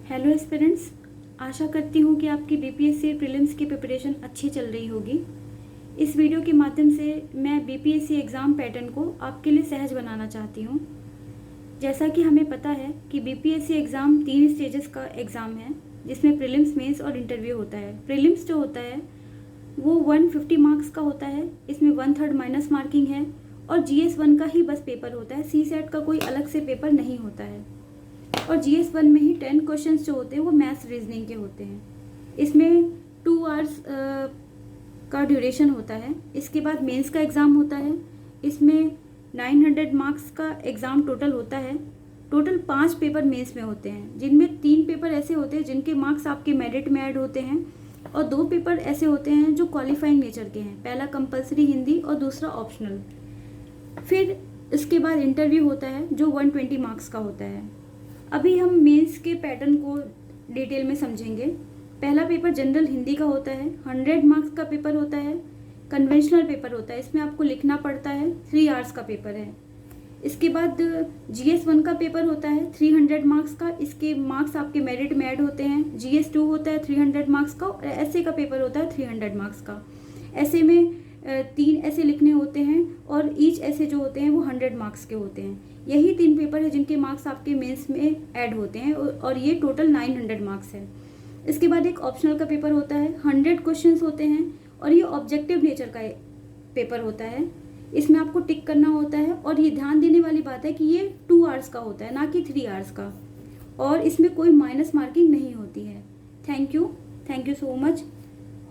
Hello aspirants, आशा करती हूँ कि आपकी बीपीएससी प्रीलिम्स की प्रिपरेशन अच्छी चल रही होगी। इस वीडियो के माध्यम से मैं बीपीएससी एग्ज़ाम पैटर्न को आपके लिए सहज बनाना चाहती हूँ। जैसा कि हमें पता है कि बीपीएससी एग्ज़ाम 3 स्टेजेस का एग्ज़ाम है, जिसमें प्रीलिम्स, मेंस और इंटरव्यू होता है। प्रीलिम्स जो होता है वो 150 मार्क्स का होता है, इसमें 1/3 माइनस मार्किंग है और GS1 का ही बस पेपर होता है। CSET का कोई अलग से पेपर नहीं होता है और GS1 में ही 10 क्वेश्चंस जो होते हैं वो मैथ्स रीजनिंग के होते हैं। इसमें 2 आवर्स का ड्यूरेशन होता है। इसके बाद मेंस का एग्ज़ाम होता है, इसमें 900 मार्क्स का एग्ज़ाम टोटल होता है। टोटल 5 पेपर मेंस में होते हैं, जिनमें 3 पेपर ऐसे होते हैं जिनके मार्क्स आपके मेरिट में ऐड होते हैं और 2 पेपर ऐसे होते हैं जो क्वालिफाइंग नेचर के हैं। पहला कंपलसरी हिंदी और दूसरा ऑप्शनल। फिर इसके बाद इंटरव्यू होता है जो 120 मार्क्स का होता है। अभी हम मेंस के पैटर्न को डिटेल में समझेंगे। पहला पेपर जनरल हिंदी का होता है, 100 मार्क्स का पेपर होता है। कन्वेंशनल पेपर होता है, इसमें आपको लिखना पड़ता है, 3 आवर्स का पेपर है। इसके बाद GS1 का पेपर होता है 300 मार्क्स का, इसके मार्क्स आपके मेरिट में ऐड होते हैं। GS2 होता है 300 मार्क्स का और ऐसे का पेपर होता है 300 मार्क्स का। ऐसे में 3 ऐसे लिखने होते हैं और ईच ऐसे जो होते हैं वो 100 मार्क्स के होते हैं। यही 3 पेपर है जिनके मार्क्स आपके मेंस में ऐड होते हैं और ये टोटल 900 मार्क्स है। इसके बाद एक ऑप्शनल का पेपर होता है, 100 क्वेश्चंस होते हैं और ये ऑब्जेक्टिव नेचर का पेपर होता है। इसमें आपको टिक करना होता है और ये ध्यान देने वाली बात है कि ये 2 आवर्स का होता है, ना कि 3 आवर्स का, और इसमें कोई माइनस मार्किंग नहीं होती है। Thank you so much.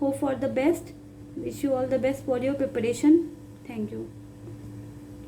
Hope for the best, wish you all the best for your preparation. Thank you.